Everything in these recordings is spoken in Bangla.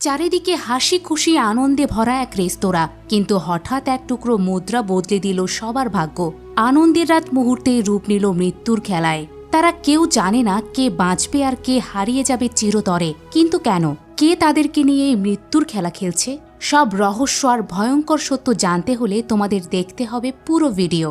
চারিদিকে হাসি খুশি আনন্দে ভরা এক রেস্তোরাঁ, কিন্তু হঠাৎ এক টুকরো মুদ্রা বদলে দিল সবার ভাগ্য। আনন্দের রাত মুহূর্তে রূপ নিল মৃত্যুর খেলায়। তারা কেউ জানে না কে বাঁচবে আর কে হারিয়ে যাবে চিরতরে। কিন্তু কেন, কে তাদেরকে নিয়ে এই মৃত্যুর খেলা খেলছে? সব রহস্য আর ভয়ঙ্কর সত্য জানতে হলে তোমাদের দেখতে হবে পুরো ভিডিও।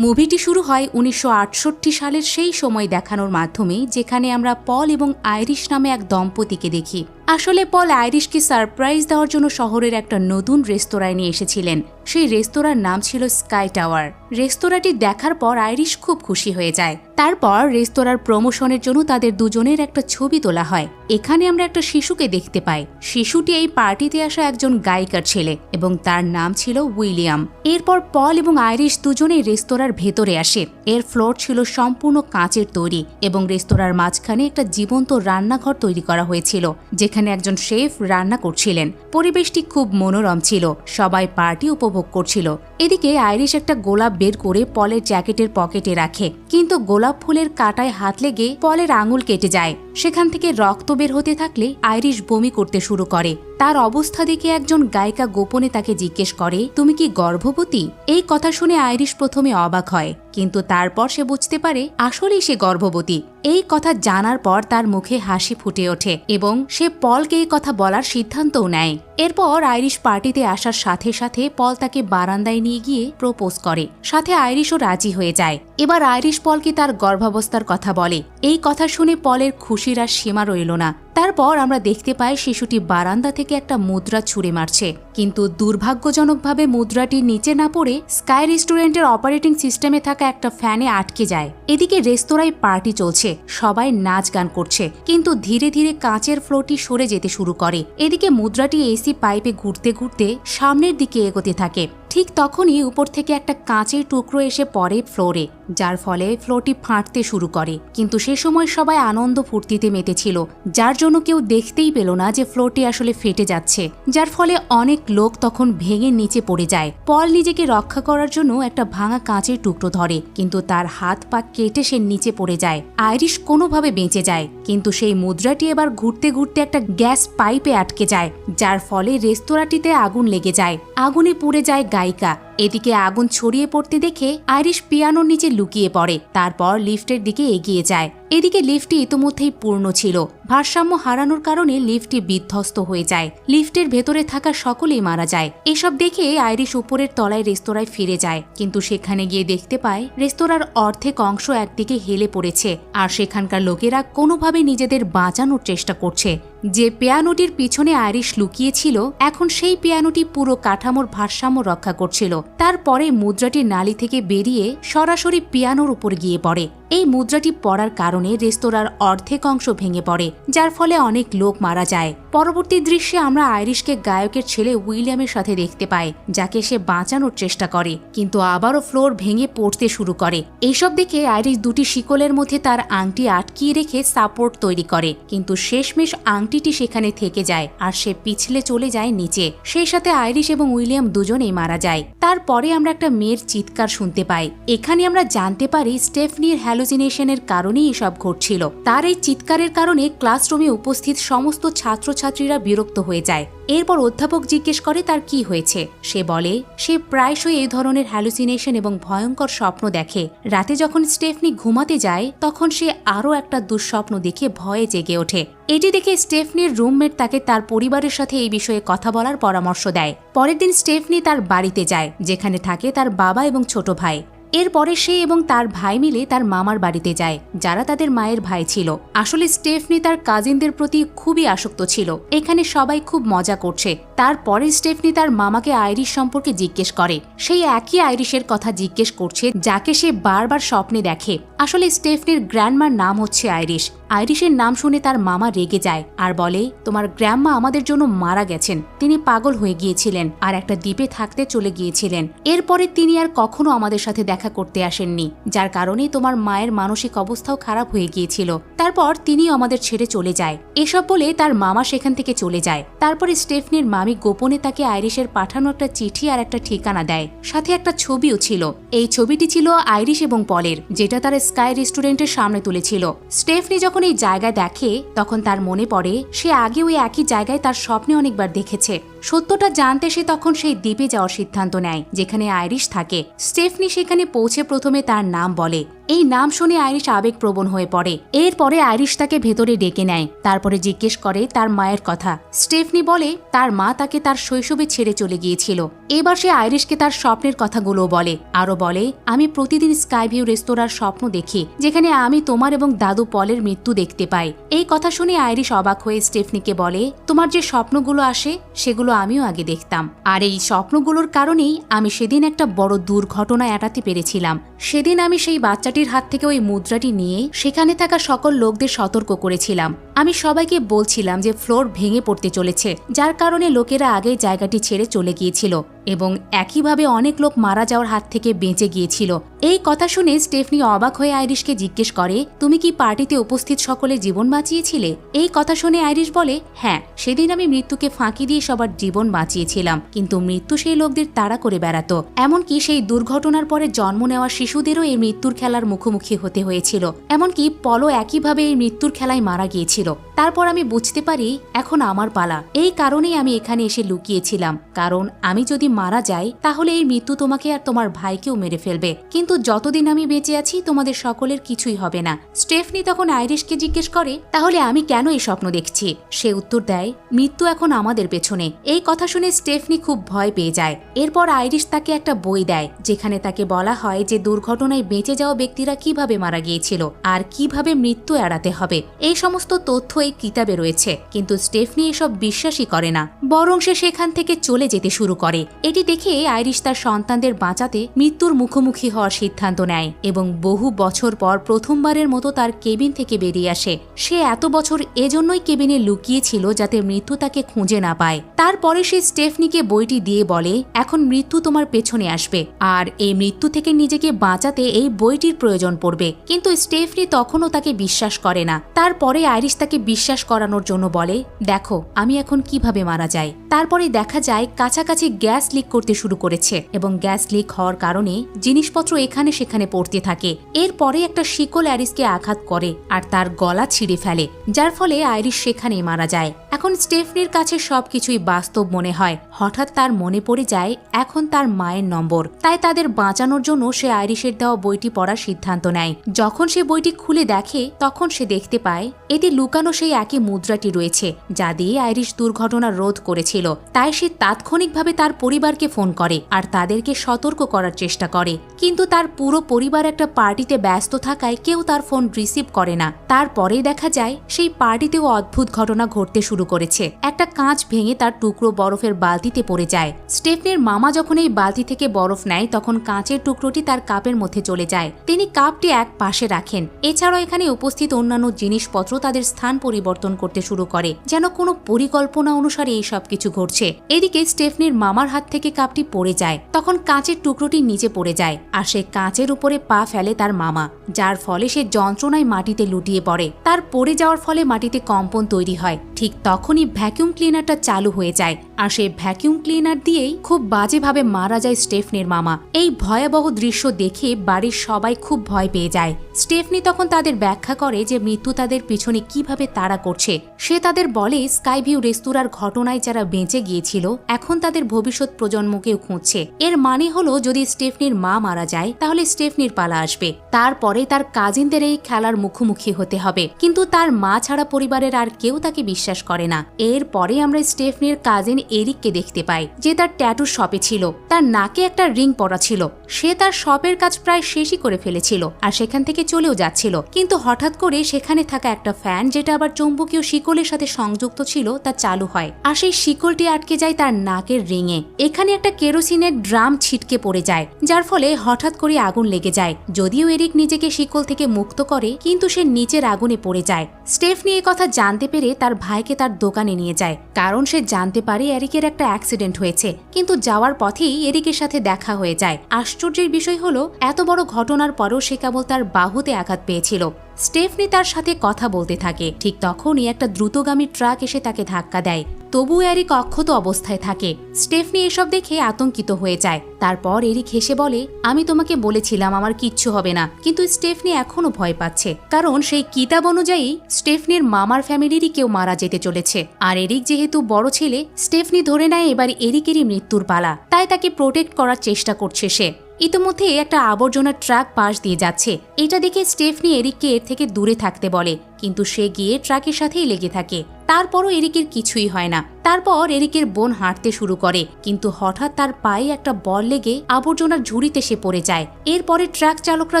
মুভিটি শুরু হয় 1968 সালের সেই সময় দেখানোর মাধ্যমে, যেখানে আমরা পল এবং আইরিশ নামে এক দম্পতিকে দেখি। আসলে পল আইরিশকে সারপ্রাইজ দেওয়ার জন্য শহরের একটা নতুন রেস্তোরাঁয় নিয়ে এসেছিলেন। সেই রেস্তোরাঁর নাম ছিল স্কাই টাওয়ার। রেস্তোরাঁটি দেখার পর আইরিশ খুব খুশি হয়ে যায়। তারপর রেস্তোরাঁর প্রমোশনের জন্য তাদের দুজনের একটা ছবি তোলা হয়। এখানে আমরা একটা শিশুকে দেখতে পাই। শিশুটি এই পার্টিতে আসা একজন গায়িকার ছেলে এবং তার নাম ছিল উইলিয়াম। এরপর পল এবং আইরিশ দুজনেই রেস্তোরাঁর ভেতরে আসে। এর ফ্লোর ছিল সম্পূর্ণ কাঁচের তৈরি এবং রেস্তোরাঁর মাঝখানে একটা জীবন্ত রান্নাঘর তৈরি করা হয়েছিল, যেখানে একজন শেফ রান্না করছিলেন। পরিবেশটি খুব মনোরম ছিল, সবাই পার্টি উপভোগ করছিল। এদিকে আইরিশ একটা গোলাপ বের করে পলের জ্যাকেটের পকেটে রাখে, কিন্তু গোলাপ ফুলের কাঁটায় হাত লেগে পলের আঙুল কেটে যায়। সেখান থেকে রক্ত বের হতে থাকলে আইরিশ বমি করতে শুরু করে। তার অবস্থা দেখে একজন গায়িকা গোপনে তাকে জিজ্ঞেস করে, তুমি কি গর্ভবতী? এই কথা শুনে আইরিশ প্রথমে অবাক হয়, কিন্তু তারপর সে বুঝতে পারে আসলেই সে গর্ভবতী। এই কথা জানার পর তার মুখে হাসি ফুটে ওঠে এবং সে পলকে এই কথা বলার সিদ্ধান্তও নেয়। এরপর আইরিশ পার্টিতে আসার সাথে সাথে পল তাকে বারান্দায় নিয়ে গিয়ে প্রপোজ করে। সাথে আইরিশও রাজি হয়ে যায়। এবার আইরিশ পলকে তার গর্ভাবস্থার কথা বলে। এই কথা শুনে পলের খুশির আর সীমা রইল না। তারপর আমরা দেখতে পাই শিশুটি বারান্দা থেকে একটা মুদ্রা ছুঁড়ে মারছে, কিন্তু দুর্ভাগ্যজনকভাবে মুদ্রাটি নিচে না পড়ে স্কাই রেস্টুরেন্টের অপারেটিং সিস্টেমে থাকা একটা ফ্যানে আটকে যায়। এদিকে রেস্তোরাঁয় পার্টি চলছে, সবাই নাচ গান করছে, কিন্তু ধীরে ধীরে কাঁচের ফ্লোরটি সরে যেতে শুরু করে। এদিকে মুদ্রাটি এসি পাইপে ঘুরতে ঘুরতে সামনের দিকে এগোতে থাকে। ঠিক তখনই উপর থেকে একটা কাঁচের টুকরো এসে পড়ে ফ্লোরে, যার ফলে ফ্লোরটি ফাটতে শুরু করে। কিন্তু সে সময় সবাই আনন্দ ফুর্তিতে মেতেছিল, যার জন্য কেউ দেখতেই পেল না যে ফ্লোরটি আসলে ফেটে যাচ্ছে, যার ফলে অনেক লোক তখন ভেঙে নিচে পড়ে যায়। পল নিজেকে রক্ষা করার জন্য একটা ভাঙা কাঁচের টুকরো ধরে, কিন্তু তার হাত পা কেটে সে নিচে পড়ে যায়। আইরিশ কোনোভাবে বেঁচে যায়, কিন্তু সেই মুদ্রাটি এবার ঘুরতে ঘুরতে একটা গ্যাস পাইপে আটকে যায়, যার ফলে রেস্তোরাঁটিতে আগুন লেগে যায়। আগুনে পুড়ে যায় গায়িকা। এদিকে আগুন ছড়িয়ে পড়তে দেখে আইরিশ পিয়ানোর নিচে লুকিয়ে পড়ে। তারপর লিফটের দিকে এগিয়ে যায়। এদিকে লিফটটি ইতোমধ্যেই পূর্ণ ছিল। ভারসাম্য হারানোর কারণে লিফটটি বিধ্বস্ত হয়ে যায়। লিফটের ভেতরে থাকা সকলেই মারা যায়। এসব দেখে আইরিশ উপরের তলায় রেস্তোরাঁয় ফিরে যায়, কিন্তু সেখানে গিয়ে দেখতে পায় রেস্তোরাঁর অর্ধেক অংশ একদিকে হেলে পড়েছে, আর সেখানকার লোকেরা কোনোভাবে নিজেদের বাঁচানোর চেষ্টা করছে। যে পিয়ানোটির পিছনে আইরিশ লুকিয়েছিল, এখন সেই পিয়ানোটি পুরো কাঠামোর ভারসাম্য রক্ষা করছিল। তারপরে মুদ্রাটি নালি থেকে বেরিয়ে সরাসরি পিয়ানোর উপর গিয়ে পড়ে। এই মুদ্রাটি পড়ার কারণে রেস্তোরাঁর অর্ধেক অংশ ভেঙে পড়ে, যার ফলে অনেক লোক মারা যায়। পরবর্তী দৃশ্যে আমরা আইরিশকে গায়কের ছেলে উইলিয়ামের সাথে দেখতে পাই, যাকে সে বাঁচানোর চেষ্টা করে, কিন্তু আবারও ফ্লোর ভেঙে পড়তে শুরু করে। এইসব দেখে আইরিশ দুটি শিকলের মধ্যে তার আংটি আটকিয়ে রেখে সাপোর্ট তৈরি করে, কিন্তু শেষমেশ আংটিটি সেখানে থেকে যায় আর সে পিছলে চলে যায় নিচে। সেই সাথে আইরিশ এবং উইলিয়াম দুজনেই মারা যায়। তারপরে আমরা একটা মেয়ের চিৎকার শুনতে পাই। এখানে আমরা জানতে পারি স্টেফনির হ্যালুসিনেশনের কারণেই এসব ঘটছিল। তার এই চিৎকারের কারণে ক্লাসরুমে উপস্থিত সমস্ত ছাত্রছাত্রীরা বিরক্ত হয়ে যায়। এরপর অধ্যাপক জিজ্ঞেস করে তার কি হয়েছে। সে বলে সে প্রায়শই এই ধরনের হ্যালুসিনেশন এবং ভয়ঙ্কর স্বপ্ন দেখে। রাতে যখন স্টেফনি ঘুমাতে যায়, তখন সে আরও একটা দুঃস্বপ্ন দেখে ভয়ে জেগে ওঠে। এটি দেখে স্টেফনির রুমমেট তাকে তার পরিবারের সাথে এই বিষয়ে কথা বলার পরামর্শ দেয়। পরের দিন স্টেফনি তার বাড়িতে যায়, যেখানে থাকে তার বাবা এবং ছোট ভাই। এরপরে সে এবং তার ভাই মিলে তার মামার বাড়িতে যায়, যারা তাদের মায়ের ভাই ছিল। আসলে স্টেফনি তার কাজিনদের প্রতি খুবই আসক্ত ছিল। এখানে সবাই খুব মজা করছে। তারপরে স্টেফনি তার মামাকে আইরিশ সম্পর্কে জিজ্ঞেস করে। সেই একই আইরিশের কথা জিজ্ঞেস করছে, যাকে সে বারবার স্বপ্নে দেখে। আসলে স্টেফনির গ্র্যান্ডমার নাম হচ্ছে আইরিশ। আইরিশের নাম শুনে তার মামা রেগে যায় আর বলে, তোমার গ্র্যান্ডমা আমাদের জন্য মারা গেছেন। তিনি পাগল হয়ে গিয়েছিলেন আর একটা দ্বীপে থাকতে চলে গিয়েছিলেন। এরপরে তিনি আর কখনো আমাদের সাথে দেখা করতে আসেননি, যার কারণে তোমার মায়ের মানসিক অবস্থাও খারাপ হয়ে গিয়েছিল। তারপর তিনি আমাদের ছেড়ে চলে যায়। এসব বলে তার মামা সেখান থেকে চলে যায়। তারপরে স্টেফনির মামি স্বামী গোপনে তাকে আইরিশের পাঠানো একটা চিঠি আর একটা ঠিকানা দেয়, সাথে একটা ছবিও ছিল। এই ছবিটি ছিল আইরিশ এবং পলের, যেটা তার স্কাই রেস্টুরেন্টের সামনে তুলেছিল। স্টেফনি যখন এই জায়গায় দেখে তখন তার মনে পড়ে সে আগে ওই একই জায়গায় তার স্বপ্নে অনেকবার দেখেছে। সত্যটা জানতে সে তখন সেই দ্বীপে যাওয়ার সিদ্ধান্ত নেয় যেখানে আইরিশ থাকে। স্টেফনি সেখানে পৌঁছে প্রথমে তার নাম বলে। এই নাম শুনে আইরিশ আবেগপ্রবণ হয়ে পড়ে। এরপরে আইরিশ তাকে ভেতরে ডেকে নেয়, তারপরে জিজ্ঞেস করে তার মায়ের কথা। স্টেফনি বলে তার মা তাকে তার শৈশবে ছেড়ে চলে গিয়েছিল। এবার সে আইরিশকে তার স্বপ্নের কথাগুলো বলে, আরো বলে, আমি প্রতিদিন স্কাইভিউ রেস্তোরাঁর স্বপ্ন দেখি যেখানে আমি তোমার এবং দাদু পলের মৃত্যু দেখতে পাই। এই কথা শুনে আইরিশ অবাক হয়ে স্টেফনিকে বলে, তোমার যে স্বপ্নগুলো আসে সেগুলো আমিও আগে দেখতাম, আর এই স্বপ্নগুলোর কারণেই আমি সেদিন একটা বড় দুর্ঘটনা এড়াতে পেরেছিলাম। সেদিন আমি সেই বাচ্চাটির হাত থেকে ওই মুদ্রাটি নিয়ে সেখানে থাকা সকল লোকদের সতর্ক করেছিলাম। আমি সবাইকে বলছিলাম যে ফ্লোর ভেঙে পড়তে চলেছে, যার কারণে লোকেরা আগে জায়গাটি ছেড়ে চলে গিয়েছিল এবং একইভাবে অনেক লোক মারা যাওয়ার হাত থেকে বেঁচে গিয়েছিল। এই কথা শুনে স্টেফনি অবাক হয়ে আইরিশকে জিজ্ঞেস করে, তুমি কি পার্টিতে উপস্থিত সকলের জীবন বাঁচিয়েছিলে? এই কথা শুনে আইরিশ বলে, হ্যাঁ, সেদিন আমি মৃত্যুকে ফাঁকি দিয়ে সবার জীবন বাঁচিয়েছিলাম, কিন্তু মৃত্যু সেই লোকদের তাড়া করে বেড়াতো। এমনকি সেই দুর্ঘটনার পরে জন্ম নেওয়া শিশুদেরও এই মৃত্যুর খেলার মুখোমুখি হতে হয়েছিল। এমনকি পলও একইভাবে এই মৃত্যুর খেলায় মারা গিয়েছিল। তারপর আমি বুঝতে পারি এখন আমার পালা। এই কারণেই আমি এখানে এসে লুকিয়েছিলাম, কারণ আমি যদি মারা যাই তাহলে এই মৃত্যু তোমাকে আর তোমার ভাইকেও মেরে ফেলবে, কিন্তু যতদিন আমি বেঁচে আছি তোমাদের সকলের কিছুই হবে না। স্টেফনি তখন আইরিশকে জিজ্ঞেস করে, তাহলে আমি কেন এই স্বপ্ন দেখছি? সে উত্তর দেয়, মৃত্যু এখন আমাদের পেছনে। এই কথা শুনে স্টেফনি খুব ভয় পেয়ে যায়। এরপর আইরিশ তাকে একটা বই দেয় যেখানে তাকে বলা হয় যে দুর্ঘটনায় বেঁচে যাওয়া ব্যক্তিরা কিভাবে মারা গিয়েছিল আর কিভাবে মৃত্যু এড়াতে হবে। এই সমস্ত তথ্য এই কিতাবে রয়েছে, কিন্তু স্টেফনি এসব বিশ্বাসই করে না, বরং সে সেখান থেকে চলে যেতে শুরু করে। এটি দেখে আইরিশ তার সন্তানদের বাঁচাতে মৃত্যুর মুখোমুখি হওয়ার সিদ্ধান্ত নেয় এবং বহু বছর পর প্রথমবারের মতো তার কেবিন থেকে বেরিয়ে আসে। সে এত বছর এজন্যই কেবিনে লুকিয়েছিল যাতে মৃত্যু তাকে খুঁজে না পায়। তারপরে সে স্টেফনিকে বইটি দিয়ে বলে, এখন মৃত্যু তোমার পেছনে আসবে আর এই মৃত্যু থেকে নিজেকে বাঁচাতে এই বইটির প্রয়োজন পড়বে। কিন্তু স্টেফনি তখনও তাকে বিশ্বাস করে না। তারপরে আইরিশ তাকে বিশ্বাস করানোর জন্য বলে, দেখো আমি এখন কিভাবে মারা যাই। তারপরে দেখা যায় কাছাকাছি গ্যাস লিক করতে শুরু করেছে এবং গ্যাস লিক হওয়ার কারণে জিনিসপত্র এখানে সেখানে পড়তে থাকে। এরপরে একটা শিকল আইরিশকে আঘাত করে আর তার গলা ছিঁড়ে ফেলে, যার ফলে আইরিশ সেখানেই মারা যায়। এখন স্টেফনির কাছে সবকিছুই বাস্তব মনে হয়। হঠাৎ তার মনে পড়ে যায় এখন তার মায়ের নম্বর, তাই তাদের বাঁচানোর জন্য সে আইরিশের দেওয়া বইটি পড়ার সিদ্ধান্ত নেয়। যখন সে বইটি খুলে দেখে তখন সে দেখতে পায় এতে লুকানো সেই একই মুদ্রাটি রয়েছে যা দিয়ে আইরিশ দুর্ঘটনা রোধ করেছিল। তাই সে তাৎক্ষণিকভাবে তার পরিবারকে ফোন করে আর তাদেরকে সতর্ক করার চেষ্টা করে, কিন্তু তার পুরো পরিবার একটা পার্টিতে ব্যস্ত থাকায় কেউ তার ফোন রিসিভ করে না। তারপরে দেখা যায় সেই পার্টিতেও অদ্ভুত ঘটনা ঘটতে শুরু করেছে। একটা কাঁচ ভেঙে তার টুকরো বরফের বালতিতে পড়ে যায়। স্টেফনির মামা যখন এই বালতি থেকে বরফ নেয় তখন কাঁচের টুকরোটি তার কাপের মধ্যে চলে যায়। তিনি কাপটি এক পাশে রাখেন। এছাড়াও এখানে উপস্থিত অন্যান্য জিনিসপত্র তাদের স্থান পরিবর্তন করতে শুরু করে, যেন কোনো পরিকল্পনা অনুসারে এই সব কিছু ঘটছে। এদিকে স্টেফনির মামার হাত থেকে কাপটি পড়ে যায়, তখন কাঁচের টুকরোটি নিচে পড়ে যায় আর সে কাঁচের উপরে পা ফেলে তার মামা, যার ফলে সে যন্ত্রণায় মাটিতে লুটিয়ে পড়ে। তার পড়ে যাওয়ার ফলে মাটিতে কম্পন তৈরি হয়। ঠিক তখনই ভ্যাকুয়াম ক্লিনারটা চালু হয়ে যায় আর সেই ভ্যাকুয়াম ক্লিনার দিয়েই খুব বাজেভাবে মারা যায় স্টেফনির মামা। এই ভয়াবহ দৃশ্য দেখে বাড়ির সবাই খুব ভয় পেয়ে যায়। স্টেফনি তখন তাদের ব্যাখ্যা করে যে মৃত্যু তাদের পিছনে কিভাবে তাড়া করছে। সে তাদের বলে স্কাইভিউ রেস্তোরাঁর ঘটনায় যারা বেঁচে গিয়েছিল এখন তাদের ভবিষ্যৎ প্রজন্মকেও খুঁজছে। এর মানে হলো যদি স্টেফনির মা মারা যায় তাহলে স্টেফনির পালা আসবে, তারপরে তার কাজিনদের এই খেলার মুখোমুখি হতে হবে। কিন্তু তার মা ছাড়া পরিবারের আর কেউ তাকে বিশ্বাস করে না। এরপরে আমরা স্টেফনির কাজিন এরিককে দেখতে পাই, যে তার ট্যাটু শপে ছিল। তার নাকে একটা রিং পরা ছিল। সে তার শপের কাজ প্রায় শেষই করে ফেলেছিল আর সেখান থেকে চলেও যাচ্ছিল, কিন্তু হঠাৎ করে সেখানে থাকা একটা ফ্যান, যেটা আবার চৌম্বকীয় শিকলের সাথে সংযুক্ত ছিল, তা চালু হয় আর সেই শিকলটি আটকে যায় তার নাকের রিংয়ে। এখানে একটা কেরোসিনের ড্রাম ছিটকে পড়ে যায়, যার ফলে হঠাৎ করে আগুন লেগে যায়। যদিও এরিক নিজেকে শিকল থেকে মুক্ত করে, কিন্তু সে নিচের আগুনে পড়ে যায়। স্টেফনি এই কথা জানতে পেরে তার ভাইকে তার দোকানে নিয়ে যায়, কারণ সে জানতে পারে এরিকের একটা অ্যাক্সিডেন্ট হয়েছে। কিন্তু যাওয়ার পথেই এরিকের সাথে দেখা হয়ে যায়। আশ্চর্যের বিষয় হলো এত বড় ঘটনার পরও সে কেবল তার বাহুতে আঘাত পেয়েছিল। স্টেফনি তার সাথে কথা বলতে থাকে। ঠিক তখনই একটা দ্রুতগামী ট্রাক এসে তাকে ধাক্কা দেয়। তবুও এরিক অক্ষত অবস্থায় থাকে। স্টেফনি এসব দেখে আতঙ্কিত হয়ে যায়। তারপর এরিক হেসে বলে, আমি তোমাকে বলেছিলাম আমার কিচ্ছু হবে না। কিন্তু স্টেফনি এখনো ভয় পাচ্ছে, কারণ সেই কিতাব অনুযায়ী স্টেফনির মামার ফ্যামিলিরই কেউ মারা যেতে চলেছে। আর এরিক যেহেতু বড় ছেলে, স্টেফনি ধরে নেয় এবার এরিকেরই মৃত্যুর পালা, তাই তাকে প্রোটেক্ট করার চেষ্টা করছে সে। ইতিমধ্যে একটা আবর্জনার ট্রাক পাশ দিয়ে যাচ্ছে। এটা দেখে স্টেফনি এরিককে এর থেকে দূরে থাকতে বলে, কিন্তু সে গিয়ে ট্রাকের সাথেই লেগে থাকে। তারপরও এরিকের কিছুই হয় না। তারপর এরিকের বোন হাঁটতে শুরু করে, কিন্তু হঠাৎ তার পায়ে একটা বল লেগে আবর্জনার ঝুড়িতে সে পড়ে যায়। এরপরে ট্রাক চালকরা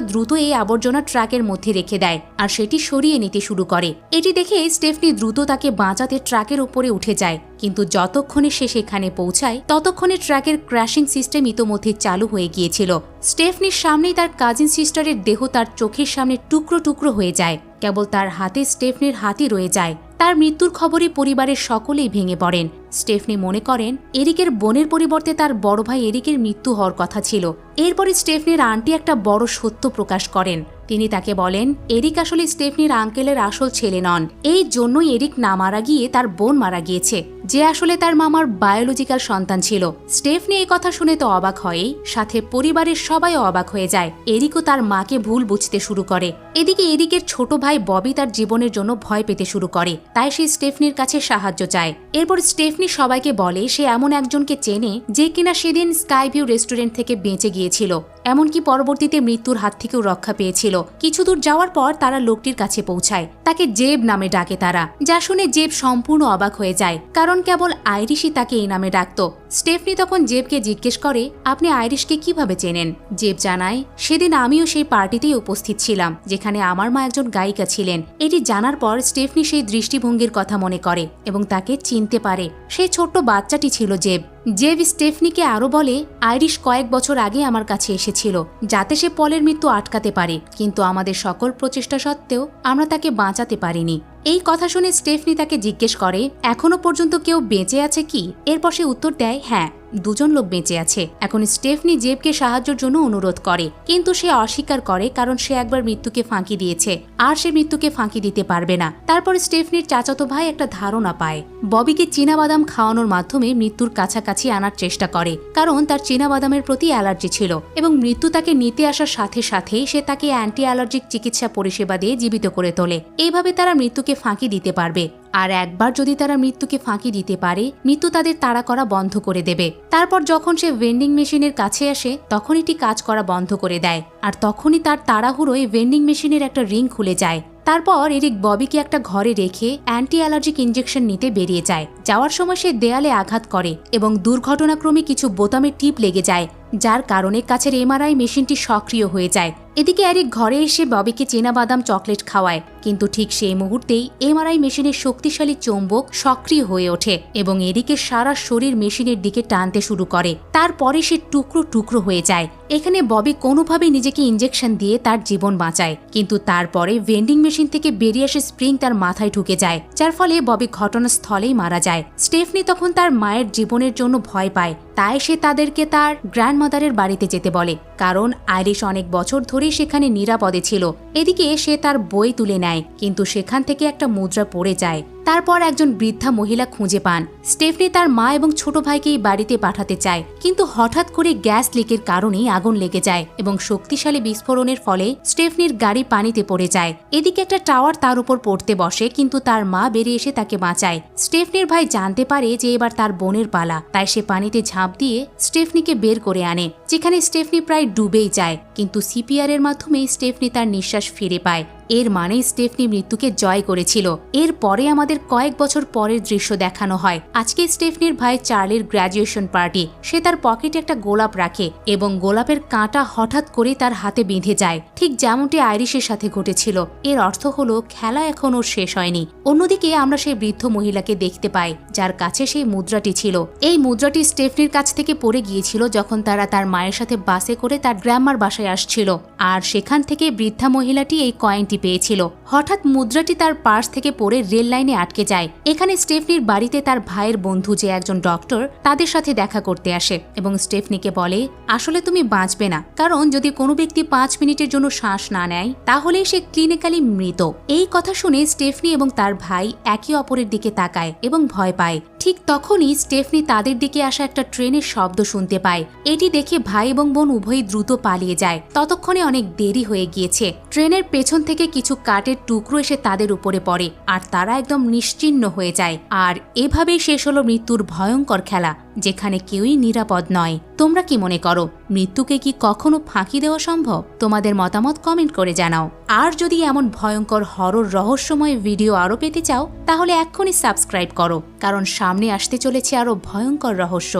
দ্রুত এই আবর্জনা ট্রাকের মধ্যে রেখে দেয় আর সেটি সরিয়ে নিতে শুরু করে। এটি দেখে স্টেফনি দ্রুত তাকে বাঁচাতে ট্রাকের উপরে উঠে যায়, কিন্তু যতক্ষণে সে সেখানে পৌঁছায় ততক্ষণে ট্রাকের ক্র্যাশিং সিস্টেম ইতোমধ্যে চালু হয়ে গিয়েছিল। স্টেফনির সামনেই তার কাজিন সিস্টারের দেহ তার চোখের সামনে টুকরো টুকরো হয়ে যায়। কেবল তার হাতে স্টেফনির হাতই রয়ে যায়। তার মৃত্যুর খবরে পরিবারের সকলেই ভেঙে পড়েন। স্টেফনি মনে করেন এরিকের বোনের পরিবর্তে তার বড় ভাই এরিকের মৃত্যু হওয়ার কথা ছিল। এরপরে স্টেফনির আন্টি একটা বড় সত্য প্রকাশ করেন। তিনি তাকে বলেন এরিক আসলে স্টেফনির আঙ্কেলের আসল ছেলে নন। এই জন্যই এরিক না মারা গিয়ে তার বোন মারা গিয়েছে, যে আসলে তার মামার বায়োলজিক্যাল সন্তান ছিল। স্টেফনি এই কথা শুনে তো অবাক হয়ই, সাথে পরিবারের সবাই অবাক হয়ে যায়। এরিকও তার মাকে ভুল বুঝতে শুরু করে। এদিকে এরিকের ছোট ভাই ববি তার জীবনের জন্য ভয় পেতে শুরু করে, তাই সে স্টেফনির কাছে সাহায্য চায়। এরপর স্টেফনি সবাইকে বলে সে এমন একজনকে চেনে যে কিনা সেদিন স্কাইভিউ রেস্টুরেন্ট থেকে বেঁচে গিয়েছিল, এমনকি পরবর্তীতে মৃত্যুর হাত থেকেও রক্ষা পেয়েছিল। কিছু দূর যাওয়ার পর তারা লোকটির কাছে পৌঁছায়। তাকে জেব নামে ডাকে তারা, যা শুনে জেব সম্পূর্ণ অবাক হয়ে যায়, কারণ কেবল আইরিশই তাকে এই নামে ডাকত। স্টেফনি তখন জেবকে জিজ্ঞেস করে, আপনি আইরিশকে কিভাবে চেনেন? জেব জানায়, সেদিন আমিও সেই পার্টিতেই উপস্থিত ছিলাম যেখানে আমার মা একজন গায়িকা ছিলেন। এটি জানার পর স্টেফনি সেই দৃষ্টিভঙ্গির কথা মনে করে এবং তাকে চিনতে পারে। সেই ছোট্ট বাচ্চাটি ছিল জেব। জেব স্টেফনিকে আরো বলে, আইরিশ কয়েক বছর আগে আমার কাছে এসেছিল যাতে সে পলের মৃত্যু আটকাতে পারে, কিন্তু আমাদের সকল প্রচেষ্টা সত্ত্বেও আমরা তাকে বাঁচাতে পারিনি। এই কথা শুনে স্টেফনি তাকে জিজ্ঞেস করে, এখনো পর্যন্ত কেউ বেঁচে আছে কি? এরপর সে উত্তর দেয়, হ্যাঁ, দুজন লোক বেঁচে আছে। এখন স্টেফনি জেবকে সাহায্যের জন্য অনুরোধ করে, কিন্তু সে অস্বীকার করে, কারণ সে একবার মৃত্যুকে ফাঁকি দিয়েছে আর সে মৃত্যুকে ফাঁকি দিতে পারবে না। তারপর স্টেফনির চাচাতো ভাই একটা ধারণা পায়, ববিকে চীনাবাদাম খাওয়ানোর মাধ্যমে মৃত্যুর কাছাকাছি আনার চেষ্টা করে, কারণ তার চীনাবাদামের প্রতি অ্যালার্জি ছিল এবং মৃত্যু তাকে নিতে আসার সাথে সাথেই সে তাকে অ্যান্টি অ্যালার্জিক চিকিৎসা পরিষেবা দিয়ে জীবিত করে তোলে। এইভাবে তারা মৃত্যুকে ফাঁকি দিতে পারবে। আর একবার যদি তারা মৃত্যুকে ফাঁকি দিতে পারে, মৃত্যু তাদের তাড়া করা বন্ধ করে দেবে। তারপর যখন সে ভেন্ডিং মেশিনের কাছে আসে তখন এটি কাজ করা বন্ধ করে দেয়, আর তখনই তার তাড়াহুড়োয় ভেন্ডিং মেশিনের একটা রিং খুলে যায়। তারপর এরিক ববিকে একটা ঘরে রেখে অ্যান্টি অ্যালার্জিক ইঞ্জেকশন নিতে বেরিয়ে যায়। যাওয়ার সময় সে দেয়ালে আঘাত করে এবং দুর্ঘটনাক্রমে কিছু বোতামে টিপ লেগে যায়, যার কারণে কাছের এমআরআই মেশিনটি সক্রিয় হয়ে যায়। এদিকে এরিক ঘরে এসে ববিকে চীনাবাদাম চকলেট খাওয়ায়, কিন্তু ঠিক সেই মুহূর্তেই এমআরআই মেশিনের শক্তিশালী চৌম্বক সক্রিয় হয়ে ওঠে এবং এরিকের সারা শরীর মেশিনের দিকে টানতে শুরু করে। তারপরে সে টুকরো টুকরো হয়ে যায়। এখানে ববি কোনোভাবে নিজেকে ইঞ্জেকশন দিয়ে তার জীবন বাঁচায়, কিন্তু তারপরে ভেন্ডিং মেশিন থেকে বেরিয়ে আসে স্প্রিং তার মাথায় ঢুকে যায়, যার ফলে ববি ঘটনাস্থলেই মারা যায়। স্টেফনি তখন তার মায়ের জীবনের জন্য ভয় পায়, তাই সে তাদেরকে তার গ্র্যান্ডমাদারের বাড়িতে যেতে বলে, কারণ আইরিশ অনেক বছর ধরেই সেখানে নিরাপদে ছিল। এদিকে সে তার বই তুলে নেয়, কিন্তু সেখান থেকে একটা মুদ্রা পড়ে যায়। তারপর একজন বৃদ্ধা মহিলা খুঁজে পান। স্টেফনি তার মা এবং ছোট ভাইকে এই বাড়িতে পাঠাতে চায়, কিন্তু হঠাৎ করে গ্যাস লিকের কারণেই আগুন লেগে যায় এবং শক্তিশালী বিস্ফোরণের ফলে স্টেফনির গাড়ি পানিতে পড়ে যায়। এদিকে একটা টাওয়ার তার উপর পড়তে বসে, কিন্তু তার মা বেরিয়ে এসে তাকে বাঁচায়। স্টেফনির ভাই জানতে পারে যে এবার তার বোনের পালা, তাই সে পানিতে ঝাঁপ দিয়ে স্টেফনিকে বের করে আনে, যেখানে স্টেফনি প্রায় ডুবেই যায়, কিন্তু সিপিআর এর মাধ্যমে স্টেফনি তার নিঃশ্বাস ফিরে পায়। এর মানে স্টেফনি মৃত্যুকে জয় করেছিল। এরপরে আমাদের কয়েক বছর পরের দৃশ্য দেখানো হয়। আজকে স্টেফনির ভাই চার্লির গ্র্যাজুয়েশন পার্টি। সে তার পকেটে একটা গোলাপ রাখে এবং গোলাপের কাঁটা হঠাৎ করে তার হাতে বেঁধে যায়, ঠিক যেমনটি আইরিশের সাথে ঘটেছিল। এর অর্থ হলো খেলা এখনো শেষ হয়নি। অন্যদিকে আমরা সেই বৃদ্ধ মহিলাকে দেখতে পাই, যার কাছে সেই মুদ্রাটি ছিল। এই মুদ্রাটি স্টেফনির কাছ থেকে পড়ে গিয়েছিল যখন তারা তার মায়ের সাথে বাসে করে তার গ্র্যান্ডমার বাসায় আসছিল, আর সেখান থেকে বৃদ্ধা মহিলাটি এই কয়েনটি পেয়েছিল। হঠাৎ মুদ্রাটি তার পার্স থেকে পড়ে রেল লাইনে আটকে যায়। এখানে স্টেফনির বাড়িতে তার ভাইয়ের বন্ধু যে একজন ডক্টর তাদের সাথে দেখা করতে আসে এবং স্টেফনিকে বলে, আসলে তুমি বাঁচবে না, কারণ যদি কোনো ব্যক্তি 5 মিনিটের জন্য শ্বাস না নেয় তাহলে সে ক্লিনিক্যালি মৃত। এই কথা শুনে স্টেফনি এবং তার ভাই একে অপরের দিকে তাকায় এবং ভয় পায়। ঠিক তখনই স্টেফনি তাদের দিকে আসা একটা ট্রেনের শব্দ শুনতে পায়। এটি দেখে ভাই এবং বোন উভয়ই দ্রুত পালিয়ে যায়। ততক্ষণে অনেক দেরি হয়ে গিয়েছে। ট্রেনের পেছন থেকে কিছু কাঠের টুকরো এসে তাদের উপরে পড়ে আর তারা একদম নিশ্চিহ্ন হয়ে যায়। আর এভাবেই শেষ হলো মৃত্যুর ভয়ঙ্কর খেলা, যেখানে কেউই নিরাপদ নয়। তোমরা কি মনে করো, মৃত্যুকে কি কখনো ফাঁকি দেওয়া সম্ভব? তোমাদের মতামত কমেন্ট করে জানাও। আর যদি এমন ভয়ঙ্কর হরর রহস্যময় ভিডিও আরও পেতে চাও তাহলে এক্ষুনি সাবস্ক্রাইব করো, কারণ সামনে আসতে চলেছে আরও ভয়ঙ্কর রহস্য।